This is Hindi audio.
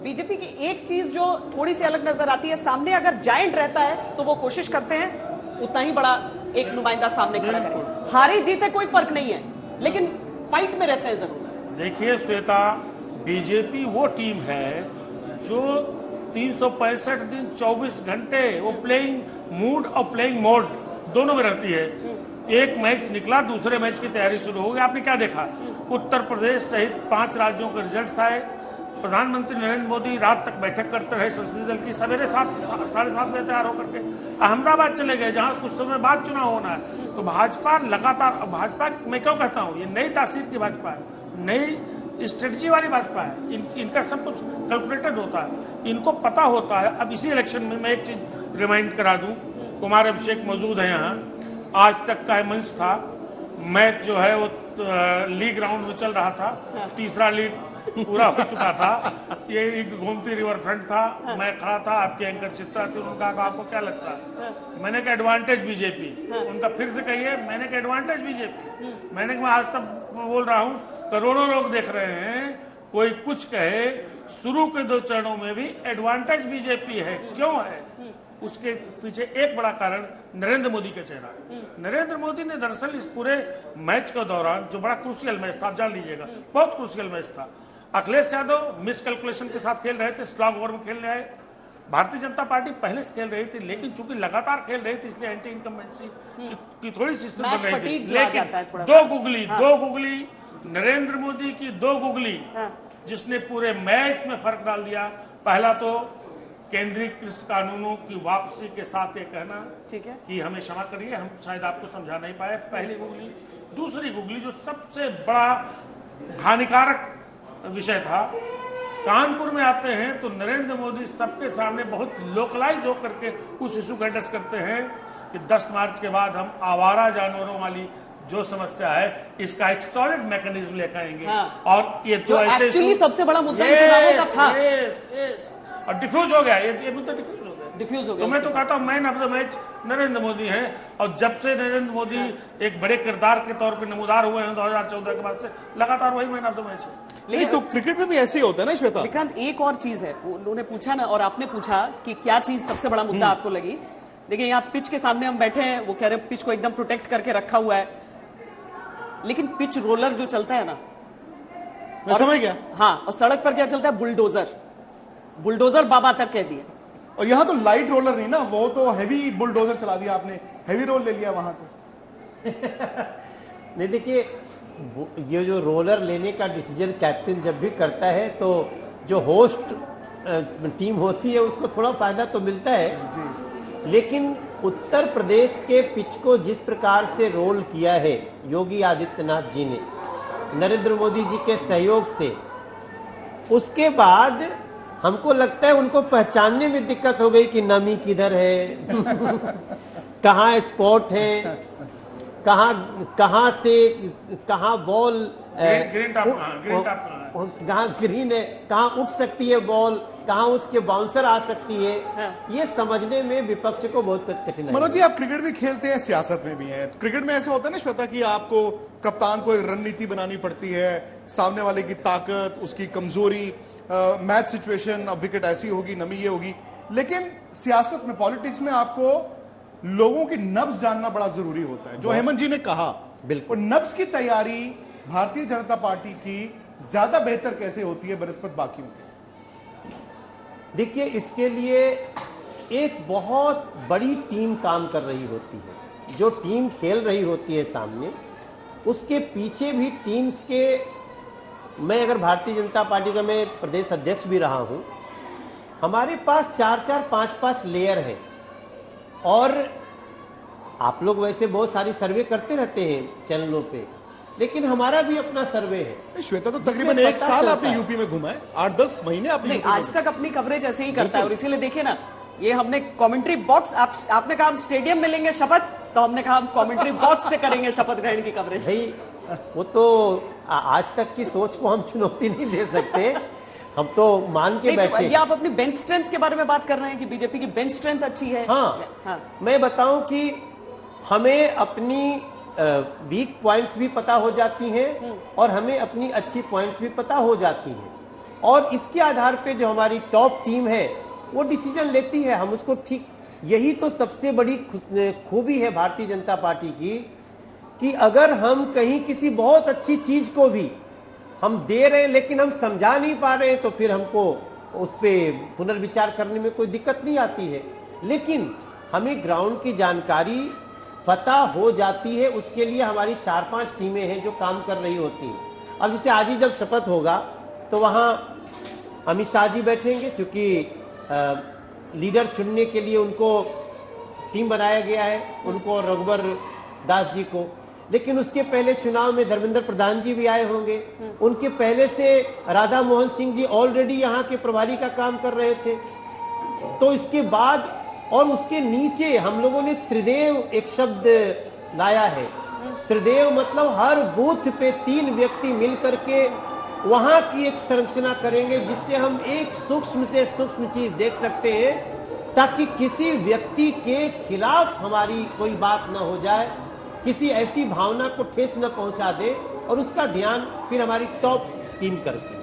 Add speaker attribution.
Speaker 1: बीजेपी की एक चीज जो थोड़ी सी अलग नजर आती है, सामने अगर जायंट रहता है तो वो कोशिश करते हैं उतना ही बड़ा एक नुमाइंदा सामने खड़ा करें। हारे जीते कोई फर्क नहीं है, लेकिन फाइट में रहते हैं जरूर।
Speaker 2: देखिए श्वेता, बीजेपी वो टीम है जो 365 दिन 24 घंटे वो प्लेइंग मूड और प्लेइंग मोड दोनों में रहती है। एक मैच निकला, दूसरे मैच की तैयारी शुरू हो गई। आपने क्या देखा, उत्तर प्रदेश सहित 5 राज्यों के रिजल्ट्स आए। प्रधानमंत्री नरेंद्र मोदी रात तक बैठक करते रहे संसदीय दल की, सवेरे 7:30 बजे तैयार होकर के अहमदाबाद चले गए, जहां कुछ समय बाद चुनाव होना है। तो भाजपा लगातार, भाजपा मैं क्यों कहता हूं, ये नई तासीर की भाजपा है, नई स्ट्रेटजी वाली भाजपा है। इनका सब कुछ कैलकुलेटेड होता है, इनको पता होता है। अब इसी इलेक्शन में मैं एक चीज रिमाइंड करा दूं, कुमार अभिषेक मौजूद है यहाँ, आज तक का मंच था, मैच जो है वो लीग राउंड में चल रहा था, तीसरा लीग पूरा हो चुका था, ये एक गोमती रिवर फ्रंट था, मैं खड़ा था, आपके एंकर चित्रा थी, उन्होंने कहा आपको क्या लगता है, मैंने कहा एडवांटेज बीजेपी, उनका फिर से कहिए, मैंने कहा एडवांटेज बीजेपी, मैंने कहा आज तक बोल रहा हूँ, करोड़ों लोग देख रहे हैं, कोई कुछ कहे, शुरू के 2 चरणों में भी एडवांटेज बीजेपी है। क्यों है? उसके पीछे एक बड़ा कारण नरेंद्र मोदी का चेहरा। नरेंद्र मोदी ने दरअसल इस पूरे मैच के दौरान, जो बड़ा क्रूशियल मैच था, आप जान लीजिएगा, बहुत क्रूशियल मैच था, अखिलेश यादव मिस कैलकुलेशन के साथ खेल रहे थे, स्लॉग ओवर में खेलने आए। भारतीय जनता पार्टी पहले से खेल रही थी, लेकिन चूंकि लगातार खेल रही थी, इसलिए एंटी इनकम्बेंसी की थोड़ी सी स्थिति बन रही थी। लेकिन दो गुगली नरेंद्र मोदी की, 2 गुगली जिसने पूरे मैच में फर्क डाल दिया। पहला तो केंद्रीकृत कानूनों की वापसी के साथ ये कहना, ठीक है, कि हमें क्षमा करिए, हम शायद आपको समझा नहीं पाए, पहली गुगली। दूसरी गुगली जो सबसे बड़ा हानिकारक विषय था, कानपुर में आते हैं तो नरेंद्र मोदी सबके सामने बहुत लोकलाइज होकर के उस इशू का एड्रेस करते हैं कि 10 मार्च के बाद हम आवारा जानवरों वाली जो समस्या है, इसका एक सॉलिड मैकेनिज्म लेकर आएंगे। और ये तो ऐसे
Speaker 1: सबसे बड़ा मुद्दा चुनावों का था
Speaker 2: और डिफ्यूज हो गया, ये मुद्दा डिफ्यूज हो गया। तो मैं तो कहता हूँ man of the match Narendra Modi है, और जब से नरेंद्र मोदी एक बड़े किरदार के तौर पे नमूदार हुए हैं 2014 के बाद से, लगातार वही मैन ऑफ द मैच है।
Speaker 3: लेकिन तो क्रिकेट में भी ऐसे ही होता है ना श्वेता।
Speaker 1: विक्रांत, एक और चीज है, उन्होंने पूछा ना, और आपने पूछा कि क्या चीज सबसे बड़ा मुद्दा आपको लगी। देखिए, यहाँ पिच के सामने हम बैठे हैं, वो कह रहे पिच को एकदम प्रोटेक्ट करके रखा हुआ है, लेकिन पिच रोलर जो चलता है ना,
Speaker 3: मैं समझ गया।
Speaker 1: हाँ, और सड़क पर क्या चलता है, बुलडोजर बाबा तक कह दिया।
Speaker 3: और यहाँ तो लाइट रोलर नहीं ना, वो तो हैवी बुलडोजर चला दिया आपने, हैवी रोल ले लिया वहां तो।
Speaker 4: नहीं, देखिए, ये जो रोलर लेने का डिसीजन कैप्टन जब भी करता है तो जो होस्ट टीम होती है उसको थोड़ा फायदा तो मिलता है, लेकिन उत्तर प्रदेश के पिच को जिस प्रकार से रोल किया है योगी आदित्यनाथ जी ने नरेंद्र मोदी जी के सहयोग से, उसके बाद हमको लगता है उनको पहचानने में दिक्कत हो गई कि नमी किधर है कहाँ स्पॉट है, कहाँ से कहाँ बॉल, कहाँ ग्रीन है, कहाँ उठ सकती है बॉल, कहाँ उठ के बाउंसर आ सकती है। ये समझने में विपक्ष को बहुत कठिन है।
Speaker 3: मनोज जी, आप क्रिकेट भी खेलते हैं, सियासत में भी हैं। क्रिकेट में ऐसा होता है ना श्वेता कि आपको कप्तान को एक रणनीति बनानी पड़ती है, सामने वाले की ताकत, उसकी कमजोरी, मैच सिचुएशन, अब विकेट ऐसी होगी, नमी ये होगी। लेकिन सियासत में, पॉलिटिक्स में आपको लोगों की नब्ज जानना बड़ा जरूरी होता है, जो हेमंत जी ने कहा।
Speaker 4: बिल्कुल,
Speaker 3: नब्ज की तैयारी भारतीय जनता पार्टी की ज्यादा बेहतर कैसे होती है बनस्पत बाकियों की?
Speaker 4: देखिए, इसके लिए एक बहुत बड़ी टीम काम कर रही होती है, जो टीम खेल रही होती है सामने, उसके पीछे भी टीम्स के, मैं अगर भारतीय जनता पार्टी का मैं प्रदेश अध्यक्ष भी रहा हूं, हमारे पास 4-4, 5-5 लेयर है। और आप लोग वैसे बहुत सारी सर्वे करते रहते हैं चैनलों पे, लेकिन हमारा भी अपना सर्वे है।
Speaker 3: श्वेता तो तकरीबन 1 साल आपने यूपी में घुमा है, 8-10 महीने आपने
Speaker 1: आज तक अपनी कवरेज ऐसे ही करता है, और इसीलिए देखिए ना, ये हमने कमेंट्री बॉक्स, आपने कहा हम स्टेडियम में लेंगे शपथ, तो हमने कहा हम कमेंट्री बॉक्स से करेंगे शपथ ग्रहण की कवरेज।
Speaker 4: भाई, वो तो आज तक की सोच को हम चुनौती नहीं दे सकते, हम तो मान के बैठे।
Speaker 1: ये आप अपनी बेंच स्ट्रेंथ के बारे में बात कर रहे हैं कि बीजेपी की बेंच स्ट्रेंथ अच्छी है।
Speaker 4: हाँ, मैं बताऊं कि हमें अपनी वीक पॉइंट्स भी पता हो जाती हैं और हमें अपनी अच्छी पॉइंट्स भी पता हो जाती हैं। और इसके आधार पे जो हमारी टॉप टीम है वो डिसीजन लेती है, हम उसको ठीक। यही तो सबसे बड़ी खूबी है भारतीय जनता पार्टी की कि अगर हम कहीं किसी बहुत अच्छी चीज को भी हम दे रहे हैं लेकिन हम समझा नहीं पा रहे हैं तो फिर हमको उस पर पुनर्विचार करने में कोई दिक्कत नहीं आती है। लेकिन हमें ग्राउंड की जानकारी पता हो जाती है, उसके लिए हमारी 4-5 टीमें हैं जो काम कर रही होती हैं। अब जैसे आज ही जब शपथ होगा तो वहाँ अमित शाह जी बैठेंगे, क्योंकि लीडर चुनने के लिए उनको टीम बनाया गया है, उनको और रघुवर दास जी को। लेकिन उसके पहले चुनाव में धर्मेंद्र प्रधान जी भी आए होंगे, उनके पहले से राधा मोहन सिंह जी ऑलरेडी यहाँ के प्रभारी का काम कर रहे थे। तो इसके बाद और उसके नीचे हम लोगों ने त्रिदेव एक शब्द लाया है। त्रिदेव मतलब हर बूथ पे 3 व्यक्ति मिलकर के वहां की एक संरचना करेंगे, जिससे हम एक सूक्ष्म से सूक्ष्म चीज देख सकते हैं, ताकि किसी व्यक्ति के खिलाफ हमारी कोई बात न हो जाए, किसी ऐसी भावना को ठेस न पहुंचा दे, और उसका ध्यान फिर हमारी टॉप टीम करती है।